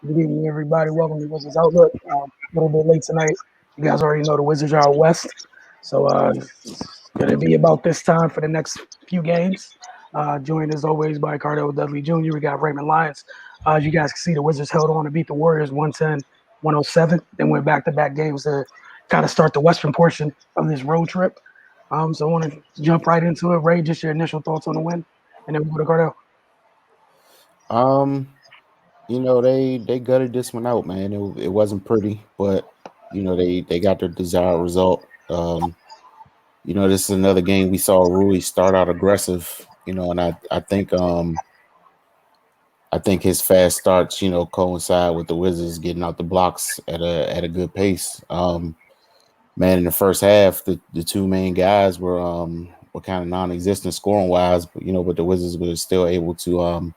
Good evening, everybody. Welcome to Wizards Outlook. A little bit late tonight. You guys already know the Wizards are out west. So it's going to be about this time for the next few games. Joined as always by Cardell Dudley Jr. We got Raymond Lyons. As you guys can see, the Wizards held on to beat the Warriors 110-107. Then went back-to-back games to kind of start the western portion of this road trip. So I want to jump right into it. Ray, just your initial thoughts on the win, and then we'll go to Cardell. They gutted this one out, man. It wasn't pretty, but they got their desired result. This is another game we saw Rui start out aggressive, and I think his fast starts, coincide with the Wizards getting out the blocks at a good pace. Man, in the first half, the two main guys were kind of non-existent scoring wise, but the Wizards were still able to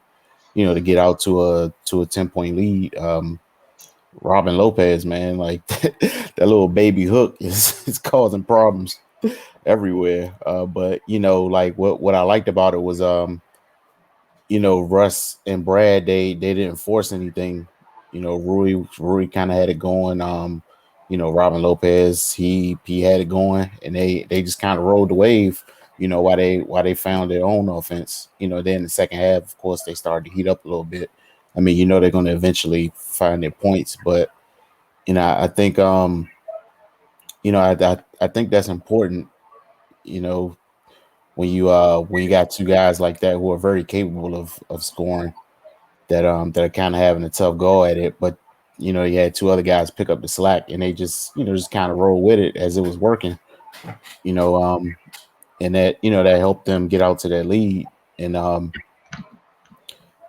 to get out to a 10-point lead. Robin Lopez, man, like that little baby hook is causing problems everywhere. But like what I liked about it was Russ and Brad, they didn't force anything. Rui kind of had it going. Robin Lopez, he had it going, and they just kind of rode the wave. While they found their own offense. Then in the second half, of course, they started to heat up a little bit. I mean, they're going to eventually find their points, but I think I think that's important. When you got two guys like that who are very capable of scoring, that are kind of having a tough go at it, but you had two other guys pick up the slack, and they just kind of roll with it as it was working. And that helped them get out to that lead. And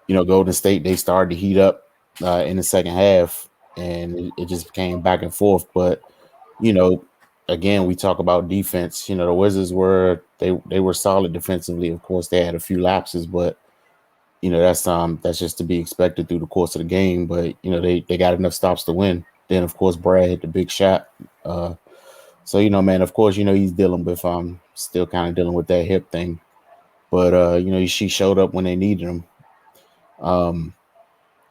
Golden State, they started to heat up in the second half, and it just came back and forth. But again, we talk about defense. The Wizards they were solid defensively. Of course, they had a few lapses, but that's just to be expected through the course of the game. But they got enough stops to win. Then of course Brad hit the big shot. So man, of course he's dealing with still kind of dealing with that hip thing. But she showed up when they needed him.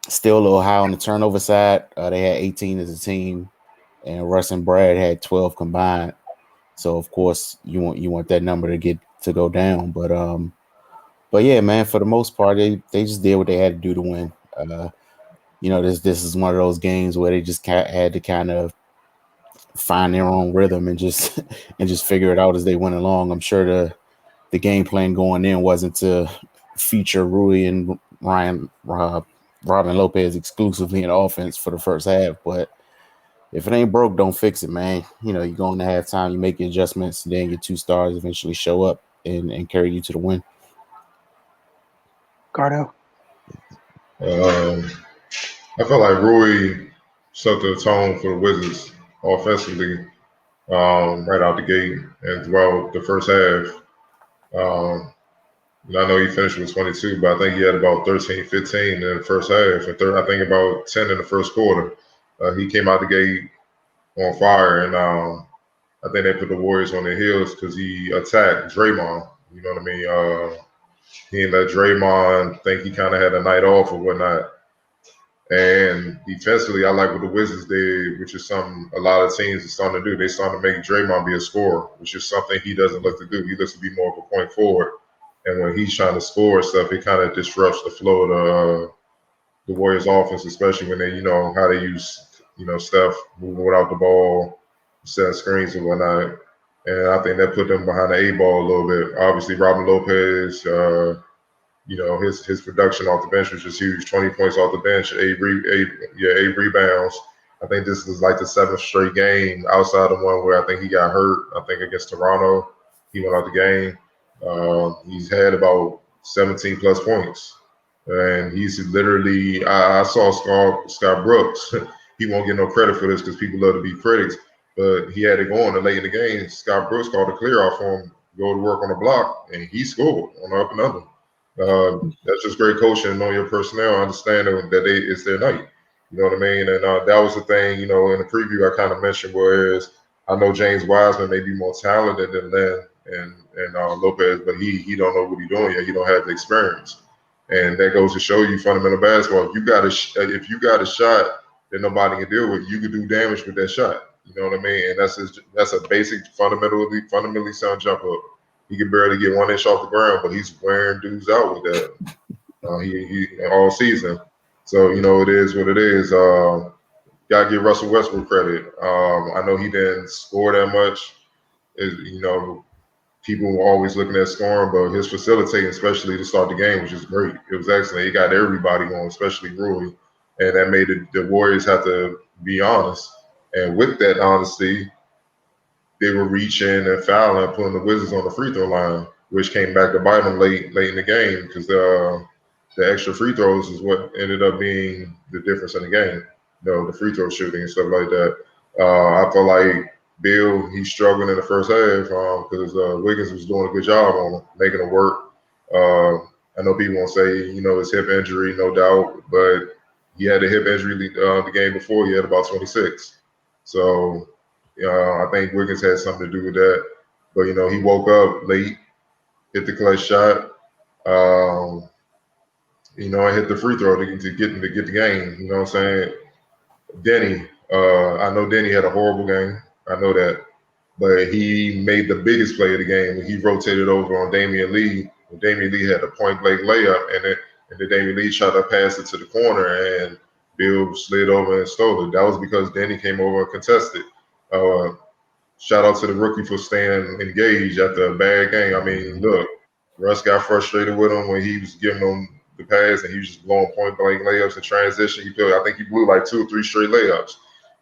Still a little high on the turnover side. They had 18 as a team, and Russ and Brad had 12 combined. So of course you want that number to go down. But yeah, man, for the most part, they just did what they had to do to win. This is one of those games where they just had to kind of find their own rhythm and just and just figure it out as they went along. I'm sure the game plan going in wasn't to feature Rui and Robin Lopez exclusively in offense for the first half, but if it ain't broke, don't fix it, man. You go into halftime, you make your adjustments, then your two stars eventually show up and carry you to the win. Cardell. I felt like Rui set the tone for the Wizards offensively right out the gate and throughout the first half. I know he finished with 22, but I think he had about 13, 15 in the first half, and I think about 10 in the first quarter. He came out the gate on fire, and I think they put the Warriors on their heels because he attacked Draymond. You know what I mean? He didn't let Draymond think he kind of had a night off or whatnot. And defensively, I like what the Wizards did, which is something a lot of teams are starting to do. They starting to make Draymond be a scorer, which is something he doesn't look to do. He looks to be more of a point forward. And when he's trying to score stuff, it kind of disrupts the flow of the Warriors' offense, especially when they, how they use, Steph moving without the ball, set screens and whatnot. And I think that put them behind the eight ball a little bit. Obviously, Robin Lopez, his production off the bench was just huge. 20 points off the bench, eight rebounds. I think this is like the seventh straight game outside of one where I think he got hurt. I think against Toronto, he went out the game. He's had about 17 plus points. And he's literally, I saw Scott Brooks. He won't get no credit for this because people love to be critics. But he had it going and late in the game. Scott Brooks called a clear off for him, go to work on the block, and he scored on the up and under. That's just great coaching and know your personnel, understanding that it's their night. You know what I mean? And that was the thing, in the preview I kind of mentioned, whereas I know James Wiseman may be more talented than Len and Lopez, but he don't know what he's doing yet. He don't have the experience. And that goes to show you fundamental basketball. If you got a shot that nobody can deal with, you can do damage with that shot. You know what I mean? And that's a basic fundamentally sound jump up. He can barely get 1 inch off the ground, but he's wearing dudes out with that. He all season. So it is what it is. Gotta give Russell Westbrook credit. I know he didn't score that much. People were always looking at scoring, but his facilitating, especially to start the game, was just great. It was excellent. He got everybody going, especially Rui, and that made the Warriors have to be honest. And with that honesty, they were reaching and fouling and putting the Wizards on the free throw line, which came back to bite them late in the game because the extra free throws is what ended up being the difference in the game. The free throw shooting and stuff like that. I feel like Bill, he's struggling in the first half because Wiggins was doing a good job on him, making it work. I know people won't say, his hip injury, no doubt, but he had a hip injury the game before. He had about 26. So, I think Wiggins had something to do with that. But, he woke up late, hit the clutch shot, and hit the free throw to get the game. You know what I'm saying? Denny, I know Denny had a horrible game. I know that. But he made the biggest play of the game when he rotated over on Damian Lee. And Damian Lee had a point-blank layup, and then Damian Lee tried to pass it to the corner, and Bill slid over and stole it. That was because Denny came over and contested. Shout out to the rookie for staying engaged after a bad game. I mean, look, Russ got frustrated with him when he was giving him the pass, and he was just blowing point-blank layups in transition. I think he blew like 2 or 3 straight layups.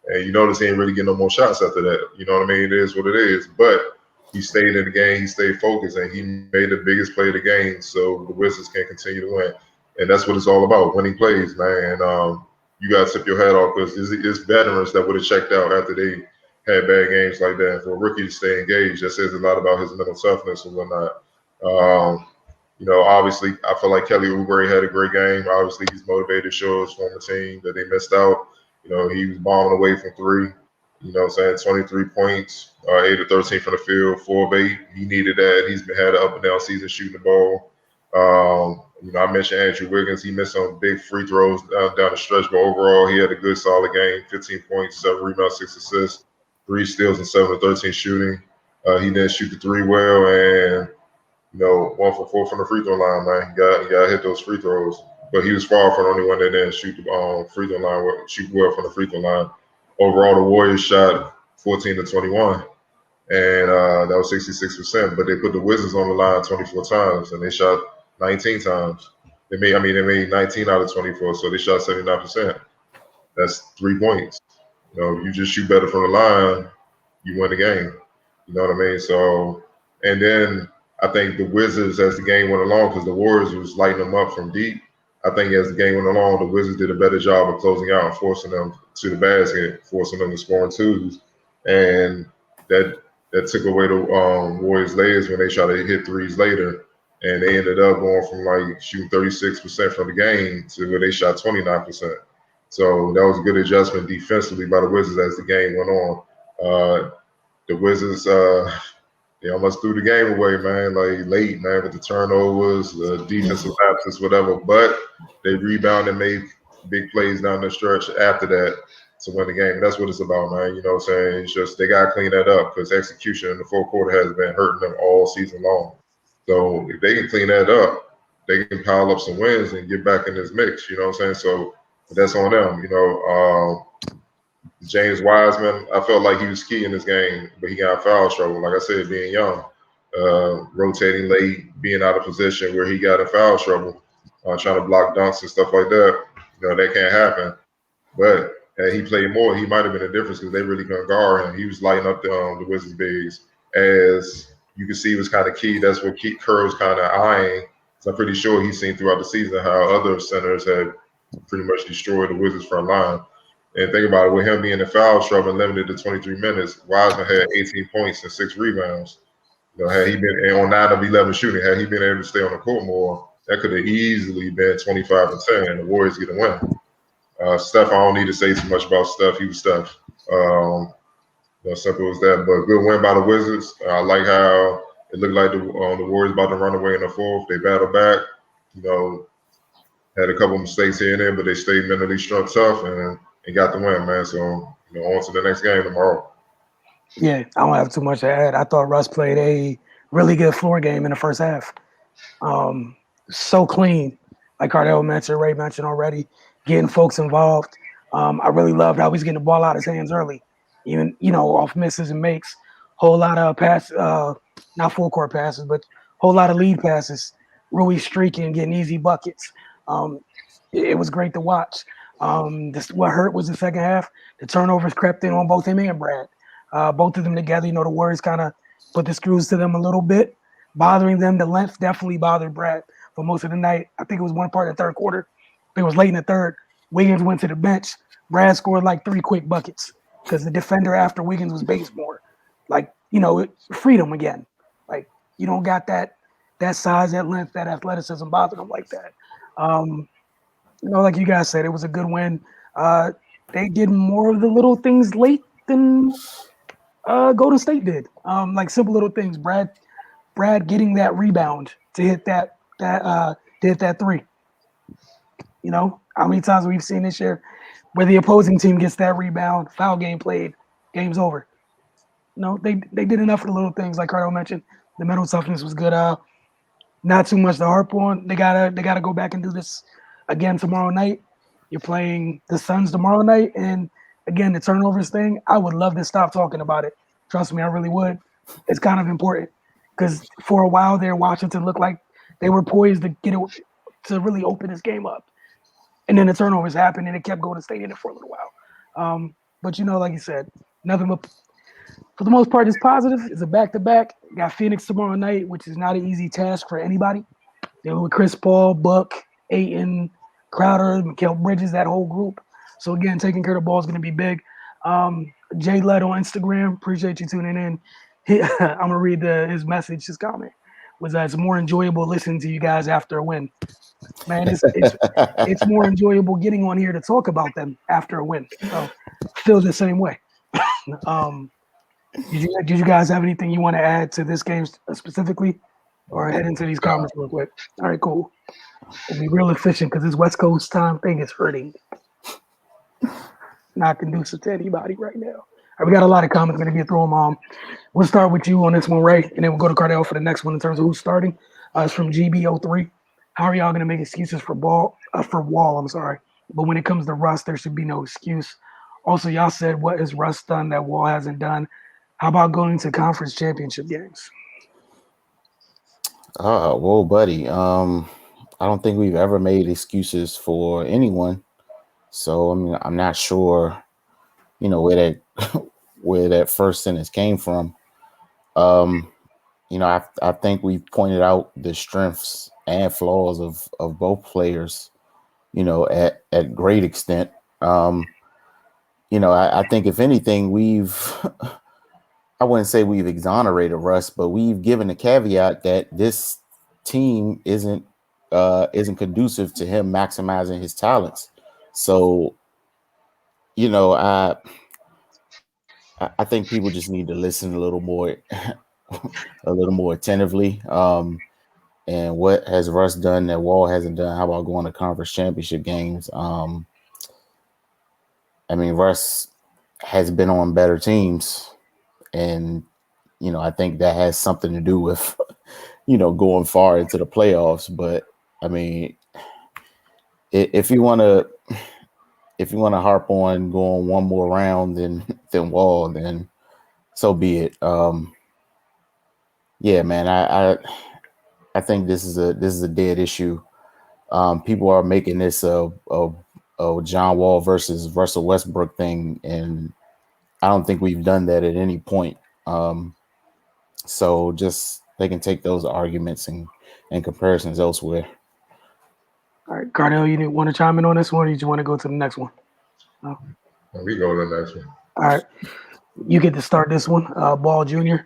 And you notice he ain't really getting no more shots after that. You know what I mean? It is what it is. But he stayed in the game. He stayed focused, and he made the biggest play of the game so the Wizards can continue to win. And that's what it's all about, winning plays, man. And you got to tip your hat off because it's veterans that would have checked out after they had bad games like that. For a rookie to stay engaged, that says a lot about his mental toughness and whatnot. Obviously, I feel like Kelly Oubre had a great game. Obviously, he's motivated to show his former team that they missed out. He was bombing away from 3. 23 points, 8 of 13 from the field, 4 of 8. He needed that. He's had an up and down season shooting the ball. I mentioned Andrew Wiggins. He missed some big free throws down the stretch, but overall, he had a good, solid game. 15 points, 7 rebounds, 6 assists, 3 steals, and 7 of 13 shooting. He didn't shoot the 3 well, and 1 for 4 from the free throw line, man. He got to hit those free throws. But he was far from the only one that didn't shoot the free throw line, shoot well from the free throw line. Overall, the Warriors shot 14 to 21, and that was 66%. But they put the Wizards on the line 24 times, and they shot 19 times. They made 19 out of 24, so they shot 79%. That's 3 points. You just shoot better from the line, you win the game. You know what I mean? So, and then I think the Wizards, as the game went along, because the Warriors was lighting them up from deep, I think as the game went along, the Wizards did a better job of closing out and forcing them to the basket, forcing them to score in twos. And that took away the Warriors' legs when they tried to hit threes later. And they ended up going from like shooting 36% from the game to where they shot 29%. So that was a good adjustment defensively by the Wizards as the game went on. The Wizards, they almost threw the game away, man, like late, man, with the turnovers, the defensive lapses, whatever. But they rebounded and made big plays down the stretch after that to win the game. And that's what it's about, man. You know what I'm saying? It's just they got to clean that up because execution in the fourth quarter has been hurting them all season long. So if they can clean that up, they can pile up some wins and get back in this mix. You know what I'm saying? So that's on them. James Wiseman, I felt like he was key in this game, but he got foul trouble. Like I said, being young, rotating late, being out of position where he got in foul trouble, trying to block dunks and stuff like that. That can't happen. But had he played more, he might have been a difference because they really couldn't guard him. He was lighting up the Wizards' bigs. As you can see, was kind of key. That's what Kerr was kind of eyeing. So I'm pretty sure he's seen throughout the season how other centers had pretty much destroyed the Wizards' front line. And think about it, with him being in foul trouble and limited to 23 minutes, Wiseman had 18 points and 6 rebounds. Had he been on 9 of 11 shooting, had he been able to stay on the court more, that could have easily been 25 and 10, and the Warriors get a win. Steph, I don't need to say too much about Steph. He was Steph. Simple as that. But good win by the Wizards. I like how it looked like the Warriors about to run away in the fourth. They battled back. Had a couple mistakes here and there, but they stayed mentally tough and got the win, man. So on to the next game tomorrow. Yeah, I don't have too much to add. I thought Russ played a really good floor game in the first half. So clean, like Cardell mentioned, Ray mentioned already, getting folks involved. I really loved how he's getting the ball out of his hands early, even off misses and makes. Whole lot of not full court passes, but whole lot of lead passes. Rui streaking, getting easy buckets. It was great to watch. What hurt was the second half. The turnovers crept in on both him and Brad. Both of them together, the Warriors kind of put the screws to them a little bit, bothering them. The length definitely bothered Brad for most of the night. I think it was one part of the third quarter. It was late in the third. Wiggins went to the bench. Brad scored like 3 quick buckets because the defender after Wiggins was Bazemore. Like, freedom again. Like, you don't got that size, that length, that athleticism bothering them like that. Like you guys said, it was a good win. They did more of the little things late than Golden State did. Like simple little things. Brad getting that rebound to hit that three. How many times we've seen this year where the opposing team gets that rebound, foul game played, game's over. They did enough of the little things like Cardo mentioned. The mental toughness was good. Not too much to harp on. They gotta go back and do this again tomorrow night. You're playing the Suns tomorrow night, and again the turnovers thing. I would love to stop talking about it. Trust me, I really would. It's kind of important because for a while there, Washington looked like they were poised to get it to really open this game up, and then the turnovers happened, and it kept going to stay in it for a little while. But like you said, nothing but for the most part, it's positive. It's a back-to-back. Got Phoenix tomorrow night, which is not an easy task for anybody. Dealing with Chris Paul, Buck, Ayton, Crowder, Mikal Bridges, that whole group. So again, taking care of the ball is going to be big. Jay Led on Instagram, appreciate you tuning in. I'm gonna read his message. His comment was that it's more enjoyable listening to you guys after a win. Man, it's more enjoyable getting on here to talk about them after a win. So feel the same way. Did you guys have anything you want to add to this game specifically, or head into these comments real quick? All right, cool. We'll be real efficient because this West Coast time thing is hurting. Not conducive to anybody right now. All right, we got a lot of comments going to get through them. We'll start with you on this one, Ray, and then we'll go to Cardell for the next one in terms of who's starting. It's from GB03. How are y'all going to make excuses for Wall? I'm sorry, but when it comes to Russ, there should be no excuse. Also, y'all said what has Russ done that Wall hasn't done? How about going to conference championship games? Whoa, buddy. I don't think we've ever made excuses for anyone. So I'm not sure, where that first sentence came from. I think we've pointed out the strengths and flaws of both players, at great extent. I think if anything, I wouldn't say we've exonerated Russ, but we've given the caveat that this team isn't conducive to him maximizing his talents. So, I think people just need to listen a little more attentively. And what has Russ done that Wall hasn't done? How about going to conference championship games? Russ has been on better teams, and I think that has something to do with going far into the playoffs. But if you want to harp on going one more round than Wall, then so be it. Yeah, man, I think this is a dead issue. People are making this a John Wall versus Russell Westbrook thing, and I don't think we've done that at any point. So just they can take those arguments and comparisons elsewhere. All right, Cardell, you want to chime in on this one, or do you want to go to the next one? No? We go to the next one. All right, you get to start this one, Ball Jr.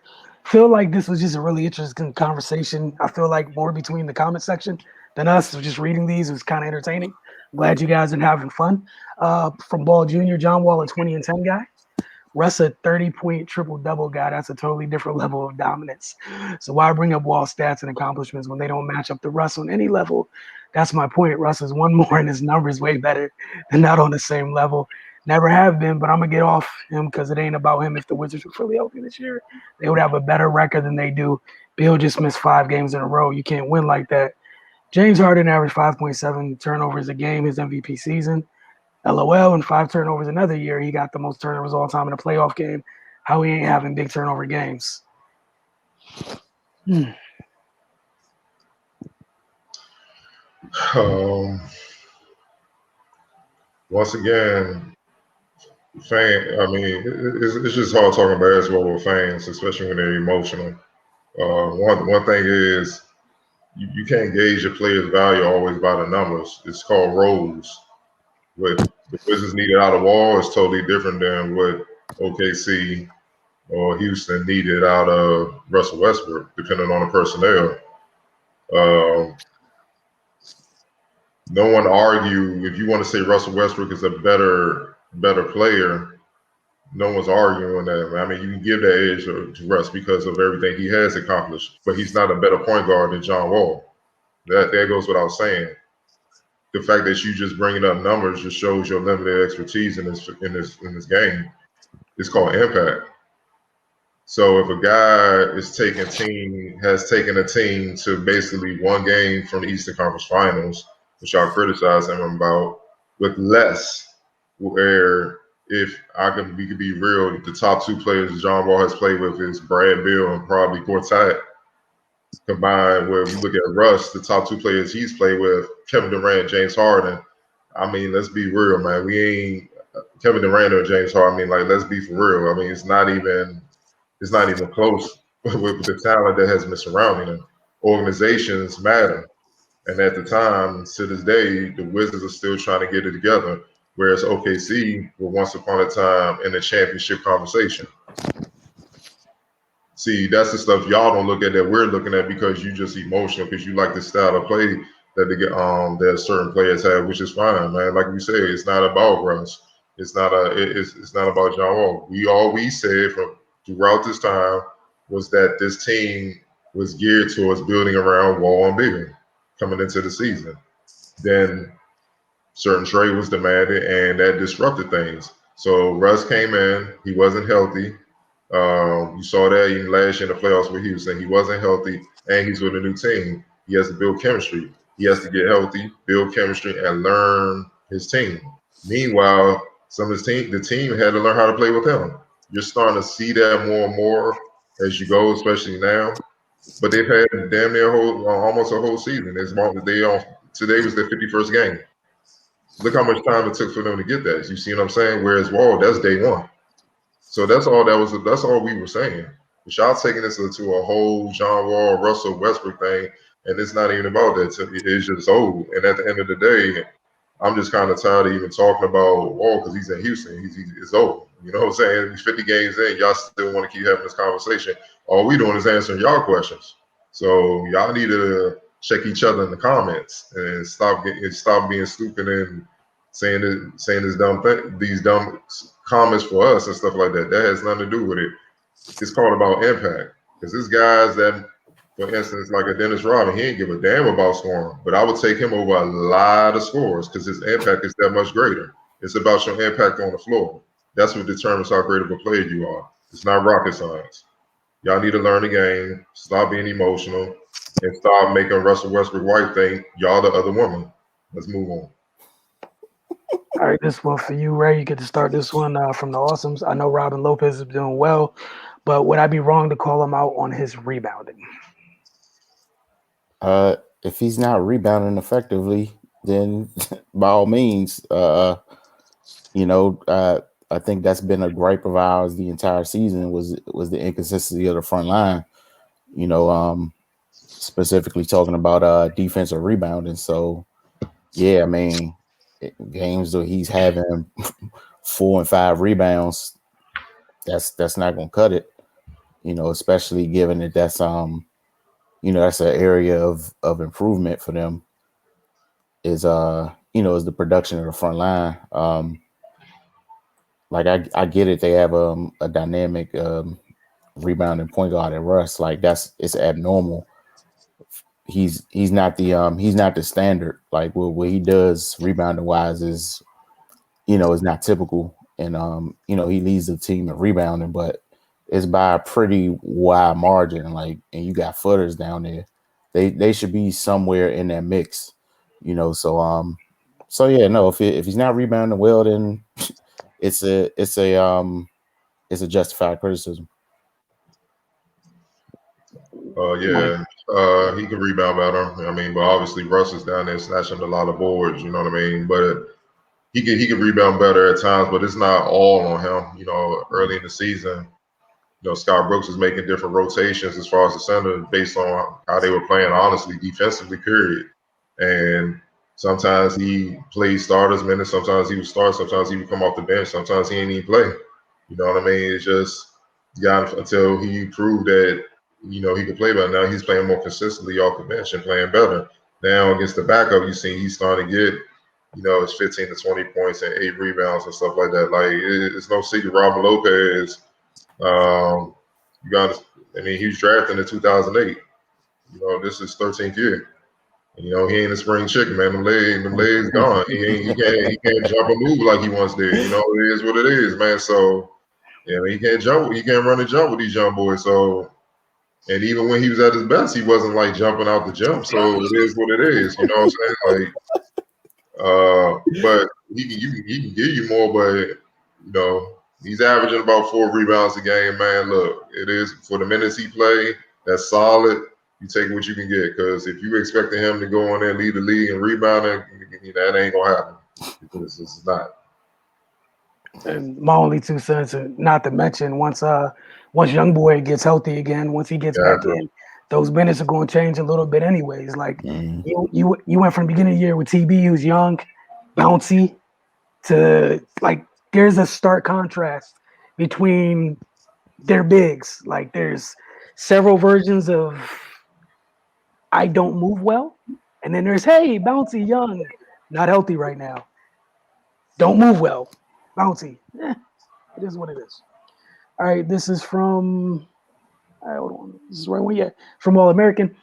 Feel like this was just a really interesting conversation. I feel like more between the comment section than us. Just reading these was kind of entertaining. Glad you guys are having fun. From Ball Jr., John Wall, a 20 and 10 guy. Russ a 30-point triple-double guy. That's a totally different level of dominance. So why bring up Wall stats and accomplishments when they don't match up to Russ on any level? That's my point. Russ is one more and his numbers way better. They're not on the same level. Never have been, but I'm going to get off him because it ain't about him. If the Wizards were fully healthy this year, they would have a better record than they do. Bill just missed 5 games in a row. You can't win like that. James Harden averaged 5.7 turnovers a game his MVP season. LOL, and 5 turnovers another year. He got the most turnovers all time in a playoff game. How he ain't having big turnover games? Once again, I mean, it's just hard talking basketball with fans, especially when they're emotional. One thing is you can't gauge a player's value always by the numbers. It's called roles. What the Wizards needed out of Wall is totally different than what OKC or Houston needed out of Russell Westbrook, depending on the personnel. No one argue if you want to say Russell Westbrook is a better player. No one's arguing that. I mean, you can give that edge to Russ because of everything he has accomplished, but he's not a better point guard than John Wall. That goes without saying. The fact that you just bringing up numbers just shows your limited expertise in this game. It's called impact. So if a guy has taken a team to basically one game from the Eastern Conference Finals, which I'll criticize him about, with less, where we could be real, the top 2 players John Wall has played with is Brad Beal and probably Gortat. Combined, where we look at Russ, the top 2 players he's played with, Kevin Durant, James Harden. I mean, let's be real, man. We ain't Kevin Durant or James Harden. I mean, like, let's be for real. I mean, it's not even close with the talent that has been surrounding him. Organizations matter. And at the time, to this day, the Wizards are still trying to get it together, whereas OKC were once upon a time in the championship conversation. See, that's the stuff y'all don't look at that we're looking at because you just emotional because you like the style of play that certain players have, which is fine, man. Like we said, it's not about Russ. It's not about John Wall. All we said from throughout this time was that this team was geared towards building around Wall and Beal coming into the season. Then certain trade was demanded, and that disrupted things. So Russ came in, he wasn't healthy. You saw that even last year in the playoffs with Houston. He wasn't healthy, and he's with a new team. He has to build chemistry. He has to get healthy, build chemistry, and learn his team. Meanwhile, the team had to learn how to play with him. You're starting to see that more and more as you go, especially now. But they've had damn near almost a whole season. Today was their 51st game. Look how much time it took for them to get that. You see what I'm saying? Whereas Wall, that's day one. So that's all we were saying. But y'all taking this into a whole John Wall, Russell Westbrook thing, and it's not even about that. It's just old. And at the end of the day, I'm just kind of tired of even talking about Wall because he's in Houston. He's old. You know what I'm saying? He's 50 games in. Y'all still want to keep having this conversation. All we doing is answering y'all questions. So y'all need to check each other in the comments and stop being stupid and saying these dumb comments for us and stuff like that. That has nothing to do with it. It's called about impact. Because this guys that, for instance, like a Dennis Rodman, he ain't give a damn about scoring. But I would take him over a lot of scores because his impact is that much greater. It's about your impact on the floor. That's what determines how great of a player you are. It's not rocket science. Y'all need to learn the game, stop being emotional, and stop making Russell Westbrook White think y'all the other woman. Let's move on. All right, this one for you, Ray. You get to start this one from the Awesomes. I know Robin Lopez is doing well, but would I be wrong to call him out on his rebounding? If he's not rebounding effectively, then by all means, I think that's been a gripe of ours the entire season was the inconsistency of the front line. Specifically talking about defensive rebounding. So, yeah, I mean, games that he's having 4 and 5 rebounds, that's not going to cut it. Especially given that that's that's an area of improvement for them. Is the production of the front line. like I get it. They have a dynamic rebounding point guard at Russ. Like it's abnormal. He's not the standard. Like what he does rebounding wise is is not typical. And he leads the team in rebounding, but it's by a pretty wide margin. Like, and you got footers down there. They should be somewhere in that mix. So yeah, no, if he's not rebounding well, then it's a justified criticism. Yeah, he can rebound better. I mean, but obviously Russ is down there snatching a lot of boards. You know what I mean? But he can rebound better at times, but it's not all on him. Early in the season, Scott Brooks was making different rotations as far as the center based on how they were playing, honestly, defensively, period. And sometimes he played starters minutes, sometimes he would start, sometimes he would come off the bench, sometimes he ain't even play. You know what I mean? It's just got until he proved that, he could play better. Now he's playing more consistently off the bench and playing better. Now against the backup, you see he's starting to get, it's 15 to 20 points and 8 rebounds and stuff like that. Like, it's no secret Robert Lopez, he was drafted in 2008. This is 13th year. He ain't a spring chicken, man. Them legs gone. He can't jump and move like he once did. It is what it is, man. So yeah, he can't jump. He can't run and jump with these young boys. So, and even when he was at his best, he wasn't like jumping out the jump. So it is what it is. You know what I'm saying? Like, but he can give you more, but he's averaging about 4 rebounds a game, man. Look, it is for the minutes he played. That's solid. You take what you can get, because if you expecting him to go on there and lead the league and rebounding, that ain't gonna happen. Because it's not. And my only 2 cents, and not to mention once young boy gets healthy again, once he gets back in, those minutes are going to change a little bit anyways. Like you went from the beginning of the year with TB, who's young, bouncy, to like there's a stark contrast between their bigs. Like there's several versions of I don't move well, and then there's hey, bouncy, young, not healthy right now, don't move well, bouncy. It is what it is. All right, this is from hold on. This is right one, yeah, from All American.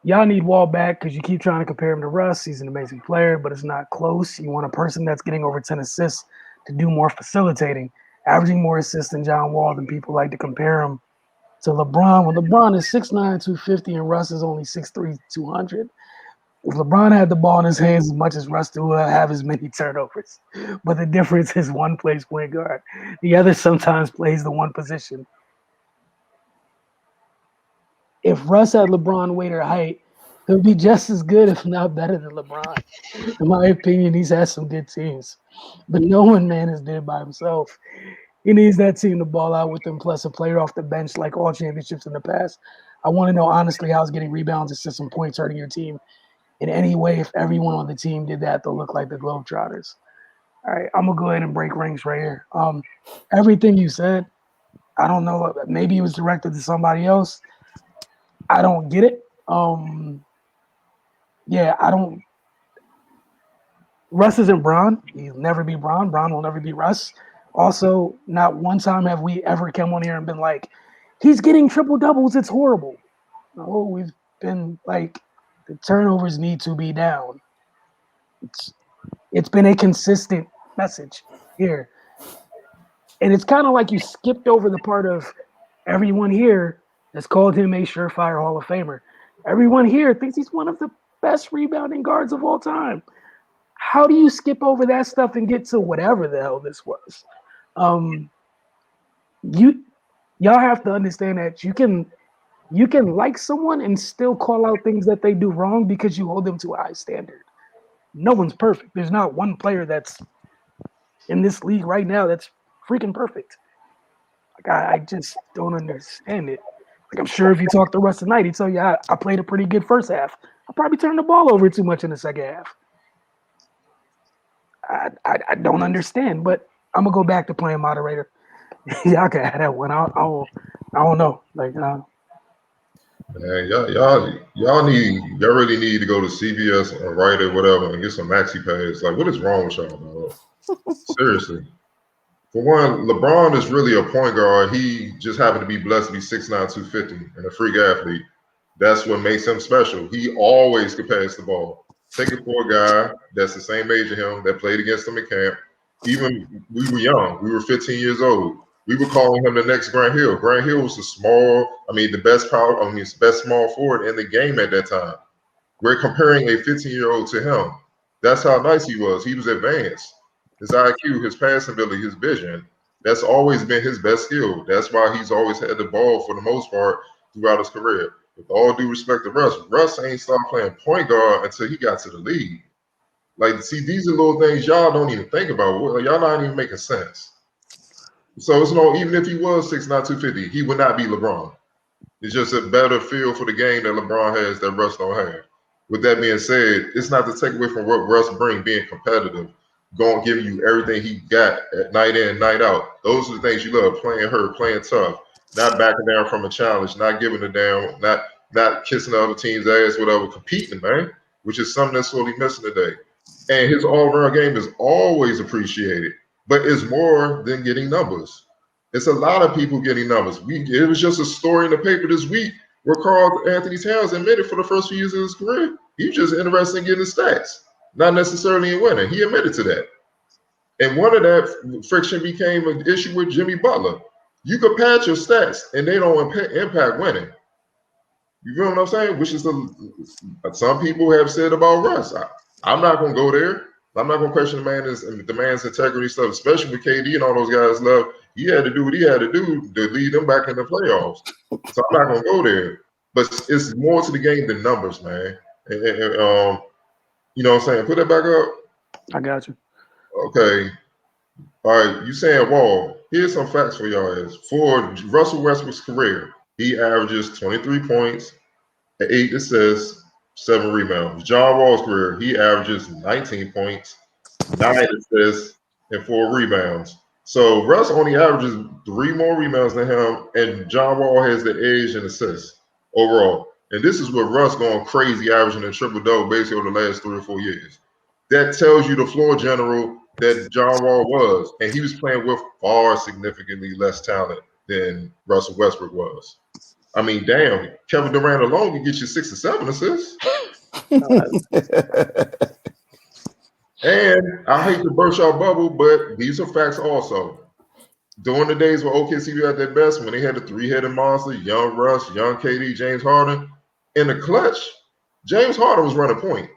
Y'all need Wall back because you keep trying to compare him to Russ. He's an amazing player, but it's not close. You want a person that's getting over 10 assists to do more facilitating, averaging more assists than John Wall, than people like to compare him to LeBron. When LeBron is 6'9", 250, and Russ is only 6'3", 200. If LeBron had the ball in his hands as much as Russ do, have as many turnovers. But the difference is one plays point guard. The other sometimes plays the one position. If Russ had LeBron weight or height, it would be just as good, if not better, than LeBron. In my opinion, he's had some good teams. But no one man is there by himself. He needs that team to ball out with him, plus a player off the bench like all championships in the past. I want to know, honestly, how's getting rebounds, assists, and points hurting your team in any way? If everyone on the team did that, they'll look like the Globetrotters. All right, I'm going to go ahead and break ranks right here. Everything you said, I don't know. Maybe it was directed to somebody else. I don't get it. Yeah, I don't. Russ isn't Bron. He'll never be Bron. Bron will never be Russ. Also, not one time have we ever come on here and been like, he's getting triple doubles. It's horrible. No, we've been like, the turnovers need to be down. It's been a consistent message here. And it's kind of like you skipped over the part of everyone here has called him a surefire Hall of Famer. Everyone here thinks he's one of the best rebounding guards of all time. How do you skip over that stuff and get to whatever the hell this was? Y'all have to understand that you can like someone and still call out things that they do wrong because you hold them to a high standard. No one's perfect. There's not one player that's in this league right now that's freaking perfect. Like I just don't understand it. Like I'm sure if you talk to Russ tonight, he'd tell you I played a pretty good first half. I probably turned the ball over too much in the second half. I don't understand, but I'm gonna go back to playing moderator. Y'all can have that one. I don't know. Like, man, y'all really need to go to CBS or Writer, whatever, and get some maxi pads. Like, what is wrong with y'all, dog? Seriously, For one, LeBron is really a point guard. He just happened to be blessed to be 6'9", 250, and a freak athlete. That's what makes him special. He always could pass the ball. Take it for a guy that's the same age as him, that played against him in camp. Even we were young. We were 15 years old. We were calling him the next Grant Hill. Grant Hill was the best best small forward in the game at that time. We're comparing a 15-year-old to him. That's how nice he was. He was advanced. His IQ, his passing ability, his vision. That's always been his best skill. That's why he's always had the ball for the most part throughout his career. With all due respect to Russ ain't started playing point guard until he got to the league. Like, see, these are little things y'all don't even think about. Y'all not even making sense. So it's even if he was 6'9", 250, he would not be LeBron. It's just a better feel for the game that LeBron has that Russ don't have. With that being said, it's not to take away from what Russ brings, being competitive, going giving you everything he got at night in, night out. Those are the things you love: playing hurt, playing tough, not backing down from a challenge, not giving it down, not kissing the other team's ass, whatever, competing, man, which is something that's sorely missing today. And his all-around game is always appreciated, but it's more than getting numbers. It's a lot of people getting numbers. It was just a story in the paper this week where Karl Anthony Towns admitted for the first few years of his career, he was just interested in getting the stats, not necessarily in winning. He admitted to that. And one of that friction became an issue with Jimmy Butler. You could pad your stats, and they don't impact winning. You feel what I'm saying? Which is some people have said about Russ. I'm not going to go there. I'm not going to question the man's integrity stuff, especially with KD and all those guys left. He had to do what he had to do to lead them back in the playoffs. So I'm not going to go there. But it's more to the game than numbers, man. And, you know what I'm saying? Put that back up. I got you. Okay. All right. You saying Wall. Here's some facts for y'all. For Russell Westbrook's career, he averages 23 points, 8 assists, 7 rebounds. John Wall's career, he averages 19 points, 9 assists, and 4 rebounds. So Russ only averages 3 more rebounds than him, and John Wall has the edge in assists overall. And this is with Russ going crazy, averaging a triple-double basically over the last 3 or 4 years. That tells you the floor general that John Wall was, and he was playing with far significantly less talent than Russell Westbrook was. I mean, damn, Kevin Durant alone can get you 6 or 7 assists. And I hate to burst your bubble, but these are facts also. During the days when OKC was at their best, when they had the 3-headed monster, young Russ, young KD, James Harden, in the clutch, James Harden was running point.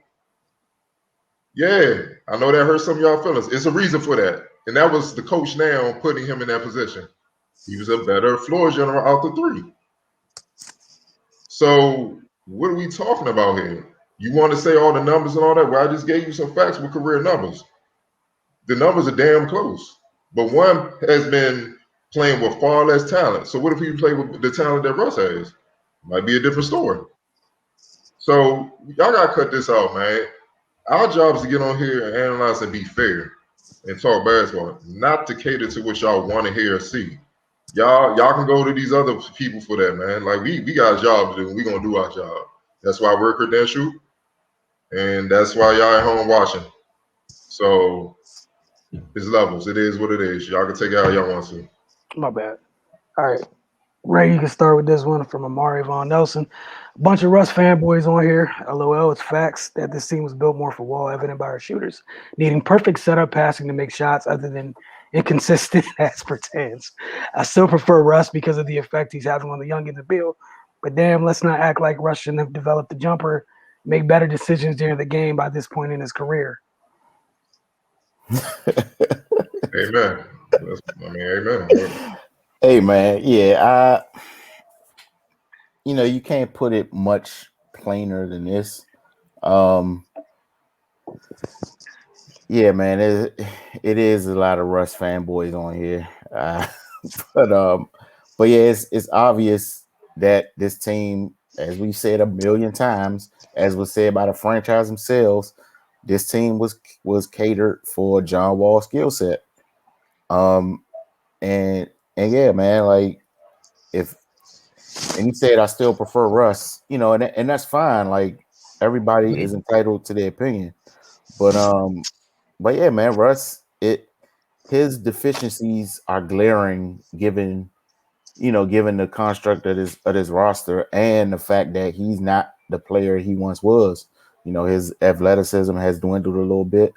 Yeah, I know that hurt some of y'all feelings. It's a reason for that. And that was the coach now putting him in that position. He was a better floor general out the 3. So what are we talking about here? You want to say all the numbers and all that? Well, I just gave you some facts with career numbers. The numbers are damn close. But one has been playing with far less talent. So what if he played with the talent that Russ has? Might be a different story. So y'all got to cut this out, man. Our job is to get on here and analyze and be fair and talk basketball, not to cater to what y'all want to hear or see. Y'all can go to these other people for that, man. Like we got a job to do, and we're gonna do our job. That's why we're credentialed, and that's why y'all at home watching. So it's levels. It is what it is. Y'all can take it how y'all want to. My bad. All right. Ray, you can start with this one from Amari Von Nelson. A bunch of Russ fanboys on here. LOL, it's facts that this team was built more for Wall, evident by our shooters, needing perfect setup passing to make shots other than inconsistent as pretends. I still prefer Russ because of the effect he's having on the young in the field. But damn, let's not act like Russ shouldn't have developed the jumper, make better decisions during the game by this point in his career. Amen. Amen. Hey man, yeah, you can't put it much plainer than this. Yeah, man, it is a lot of Russ fanboys on here, but yeah, it's obvious that this team, as we've said a million times, as was said by the franchise themselves, this team was catered for John Wall's skill set. And yeah, man, like and he said I still prefer Russ, and that's fine. Like everybody is entitled to their opinion, but yeah, man, Russ, his deficiencies are glaring given the construct of this roster and the fact that he's not the player he once was. His athleticism has dwindled a little bit,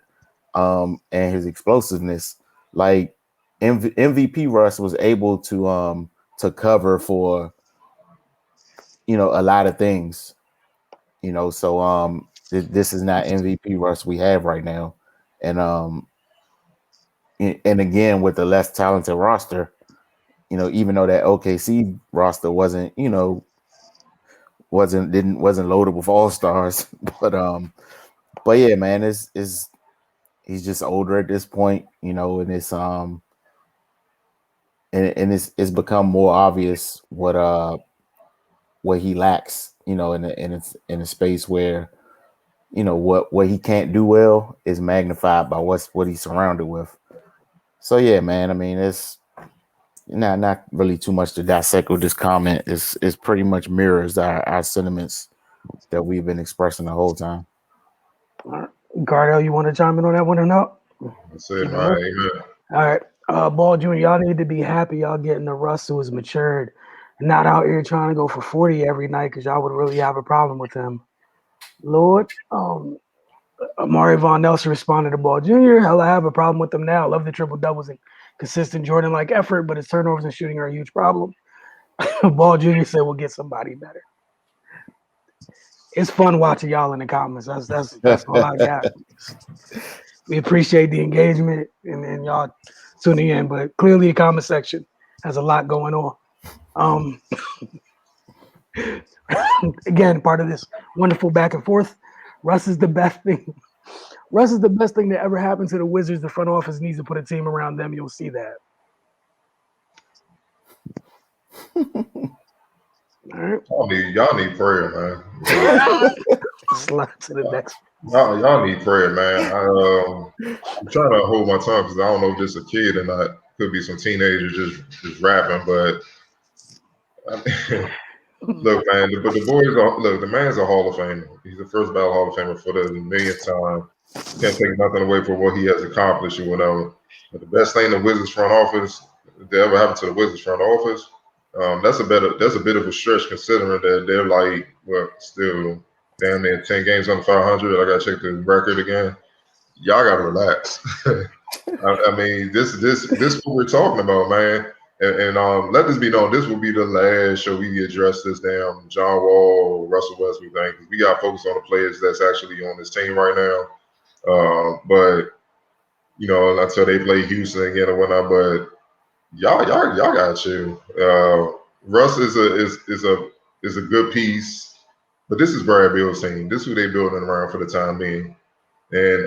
and his explosiveness. Like MVP Russ was able to cover for a lot of things. So this is not MVP Russ we have right now, and and again with the less talented roster, even though that OKC roster wasn't loaded with all stars, but yeah, man, he's just older at this point, and it's become more obvious what he lacks, in a space where what he can't do well is magnified by what he's surrounded with. So yeah, man, I mean, it's not really too much to dissect with this comment. It's pretty much mirrors our sentiments that we've been expressing the whole time. All right. Gardell, you want to chime in on that one or not? That's it, man. Amen. All right. Ball Jr., y'all need to be happy y'all getting the Russ who is matured and not out here trying to go for 40 every night because y'all would really have a problem with him. Lord, Amari Von Nelson responded to Ball Jr. Hell, I have a problem with them now. Love the triple doubles and consistent Jordan-like effort, but his turnovers and shooting are a huge problem. Ball Jr. said we'll get somebody better. It's fun watching y'all in the comments. That's all I got. We appreciate the engagement and y'all tuning in, but clearly the comment section has a lot going on. Again, part of this wonderful back and forth. Russ is the best thing. Russ is the best thing that ever happened to the Wizards. The front office needs to put a team around them. You'll see that. All right. Y'all need prayer, man. Slide to the next. Y'all need prayer, man. I'm trying to hold my tongue because I don't know if this is a kid or not. Could be some teenagers just rapping, but look, man. But the boys are the man's a Hall of Famer. He's the first ballot Hall of Famer for the millionth time. Can't take nothing away from what he has accomplished or whatever. But the best thing the Wizards front office that ever happened to the Wizards front office, that's a bit of a stretch considering that they're like still damn near 10 games under 500. I gotta check the record again. Y'all gotta relax. I mean, this is what we're talking about, man. And let this be known, this will be the last show we address this damn John Wall, Russell Westbrook thing. We got to focus on the players that's actually on this team right now. But until they play Houston again or whatnot. But y'all got to chill. Russ is a good piece, but this is Brad Beal's team. This is who they building around for the time being. And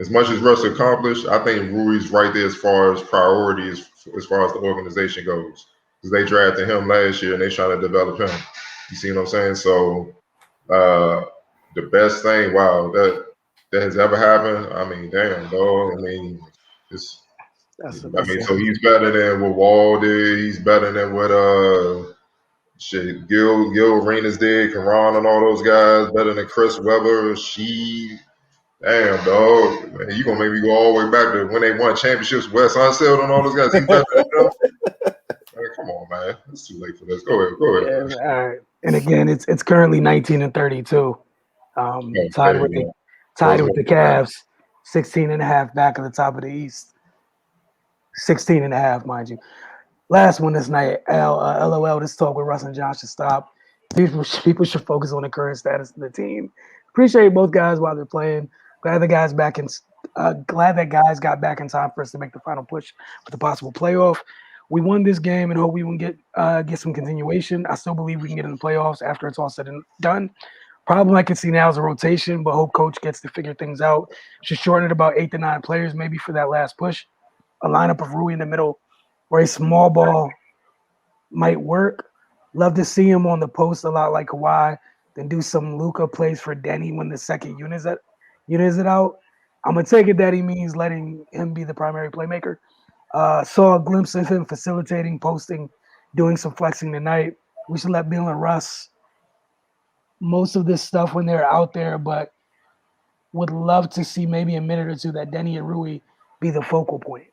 as much as Russ accomplished, I think Rui's right there as far as priorities, as far as the organization goes. Because they drafted him last year and they trying to develop him. You see what I'm saying? So the best thing, wow, that has ever happened. I mean, damn, dog. I mean, so he's better than what Wall did. He's better than what Gil Arenas did, Karan and all those guys. Better than Chris Webber, Damn, dog. Man, you gonna make me go all the way back to when they won championships, Wes Unseld and all those guys. He's better than them. Man, come on, man. It's too late for this. Go ahead. Yeah, all right. And again, it's currently 19-32. Tied with the Cavs, 16.5 back at the top of the East. 16.5, mind you. Last one this night. LOL. This talk with Russ and John should stop. People should focus on the current status of the team. Appreciate both guys while they're playing. Glad that guys got back in time for us to make the final push for the possible playoff. We won this game and hope we can get some continuation. I still believe we can get in the playoffs after it's all said and done. Problem I can see now is a rotation, but hope coach gets to figure things out. Should shorten it about 8 to 9 players maybe for that last push. A lineup of Rui in the middle or a small ball might work. Love to see him on the post a lot like Kawhi. Then do some Luka plays for Denny when the second unit is out. I'm gonna take it that he means letting him be the primary playmaker. Saw a glimpse of him facilitating, posting, doing some flexing tonight. We should let Bill and Russ most of this stuff when they're out there, but would love to see maybe a minute or two that Denny and Rui be the focal point?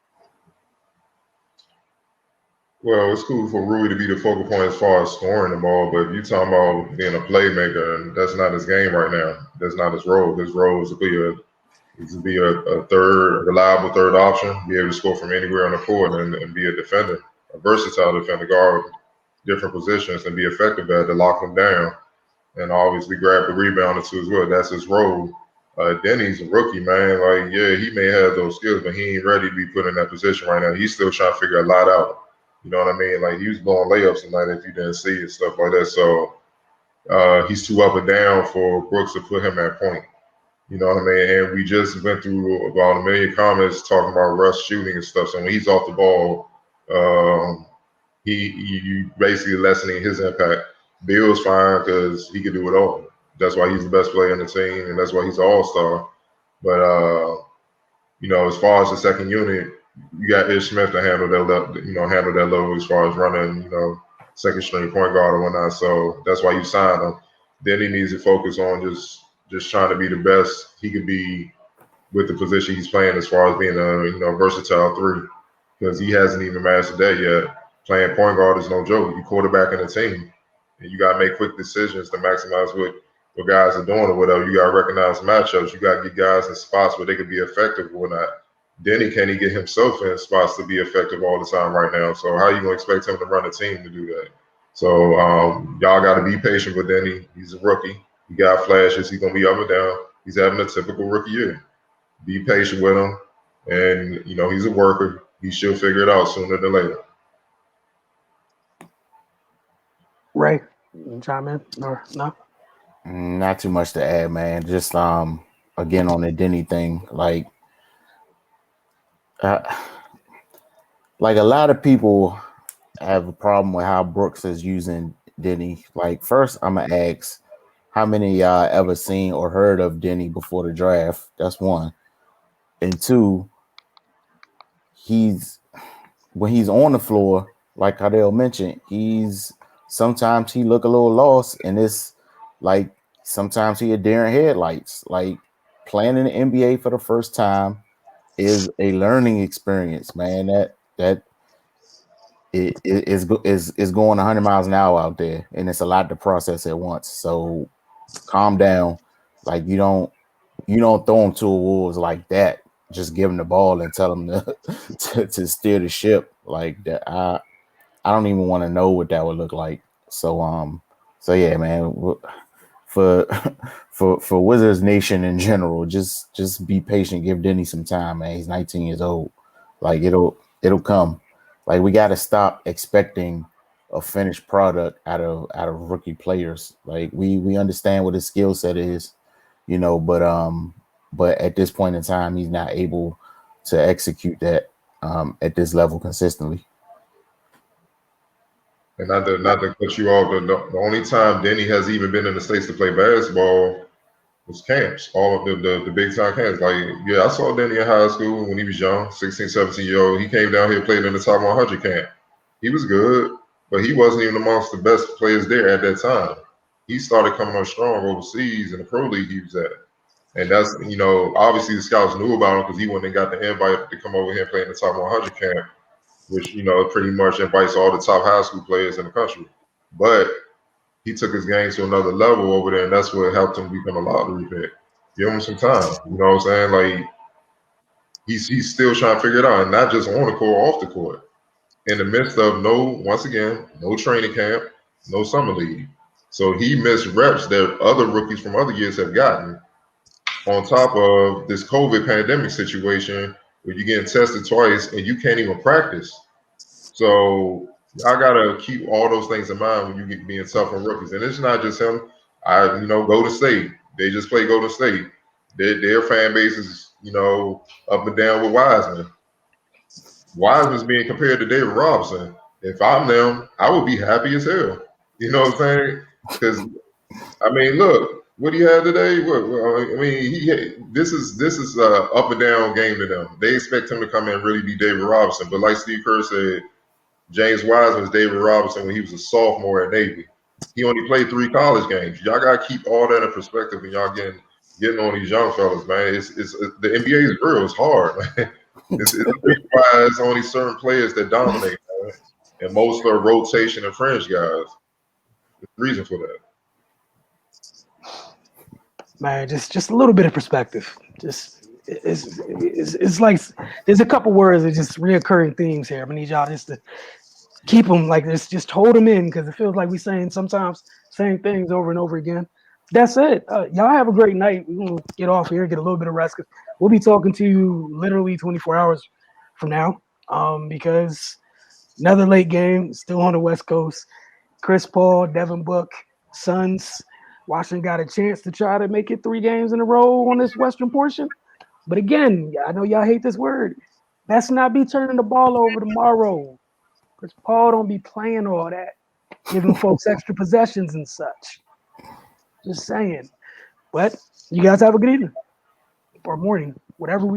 Well, it's cool for Rui to be the focal point as far as scoring the ball, but if you're talking about being a playmaker, and that's not his game right now. That's not his role. His role is to be a third, reliable third option, be able to score from anywhere on the court and be a defender, a versatile defender, guard different positions and be effective at to lock them down and obviously grab the rebound or two as well. That's his role. Denny's a rookie, man. Like, yeah, he may have those skills, but he ain't ready to be put in that position right now. He's still trying to figure a lot out. You know what I mean? Like, he was blowing layups tonight if you didn't see it, stuff like that. So he's too up and down for Brooks to put him at point. You know what I mean? And we just went through about a million comments talking about Russ shooting and stuff. So when he's off the ball, you basically lessening his impact. Bill's fine because he can do it all. That's why he's the best player in the team, and that's why he's an all-star. But as far as the second unit, you got Ish Smith to handle that load as far as running, second string point guard or whatnot. So that's why you signed him. Then he needs to focus on just trying to be the best he could be with the position he's playing as far as being a versatile three, because he hasn't even mastered that yet. Playing point guard is no joke. You quarterback in a team, and you got to make quick decisions to maximize what guys are doing or whatever. You got to recognize matchups. You got to get guys in spots where they could be effective or not. Denny can't even get himself in spots to be effective all the time right now. So how are you going to expect him to run a team to do that? So y'all got to be patient with Denny. He's a rookie. He got flashes. He's going to be up and down. He's having a typical rookie year. Be patient with him. And, he's a worker. He should figure it out sooner than later. Ray, you chime in or no? Not too much to add, man. Just again on the Denny thing, like a lot of people have a problem with how Brooks is using Denny. Like, first, I'm gonna ask, how many of y'all ever seen or heard of Denny before the draft? That's one. And two, when he's on the floor, like Cardell mentioned, sometimes he look a little lost, and it's like sometimes he a deer in headlights. Like, playing in the NBA for the first time is a learning experience, man. That it is going 100 miles an hour out there, and it's a lot to process at once. So calm down. Like, you don't throw him to a wolves like that. Just give him the ball and tell him to steer the ship like that. I don't even want to know what that would look like. So yeah, man. For Wizards Nation in general, just be patient. Give Denny some time, man. He's 19 years old. Like, it'll come. Like, we got to stop expecting a finished product out of rookie players. Like, we understand what his skill set is, but at this point in time, he's not able to execute that at this level consistently. And not to cut you off, the only time Denny has even been in the States to play basketball was camps, all of the big time camps. Like, yeah, I saw Denny in high school when he was young, 16, 17-year-old. He came down here, played in the top 100 camp. He was good, but he wasn't even amongst the best players there at that time. He started coming on strong overseas in the pro league he was at. And that's, obviously the scouts knew about him because he wouldn't have got the invite to come over here and play in the top 100 camp, which, pretty much invites all the top high school players in the country. But he took his game to another level over there, and that's what helped him become a lottery pick. Give him some time. You know what I'm saying? Like, he's still trying to figure it out, and not just on the court, off the court. In the midst of no training camp, no summer league. So he missed reps that other rookies from other years have gotten, on top of this COVID pandemic situation where you're getting tested twice and you can't even practice. So I gotta keep all those things in mind when you get being tough on rookies. And it's not just him. Golden State. They just play Golden State. Their fan base is, up and down with Wiseman. Wiseman's being compared to David Robinson. If I'm them, I would be happy as hell. You know what I'm saying? Because look, what do you have today? This is a up and down game to them. They expect him to come in and really be David Robinson. But like Steve Kerr said, James Wiseman was David Robinson when he was a sophomore at Navy. He only played 3 college games. Y'all gotta keep all that in perspective when y'all getting on these young fellas, man. It's the NBA is real. It's hard, man. It's the reason why it's only certain players that dominate, man. And most are rotation and fringe guys. There's a reason for that. Man, just a little bit of perspective. Just it's like there's a couple words that just reoccurring themes here. I need y'all just to keep them like this. Just hold them in because it feels like we're saying sometimes same things over and over again. That's it. Y'all have a great night. We're gonna get off here, get a little bit of rest. We'll be talking to you literally 24 hours from now. Because another late game still on the West Coast. Chris Paul, Devin Book, Suns. Washington got a chance to try to make it 3 games in a row on this Western portion. But again, I know y'all hate this word. Let's not be turning the ball over tomorrow. Chris Paul don't be playing all that, giving folks extra possessions and such. Just saying. But you guys have a good evening or morning, whatever we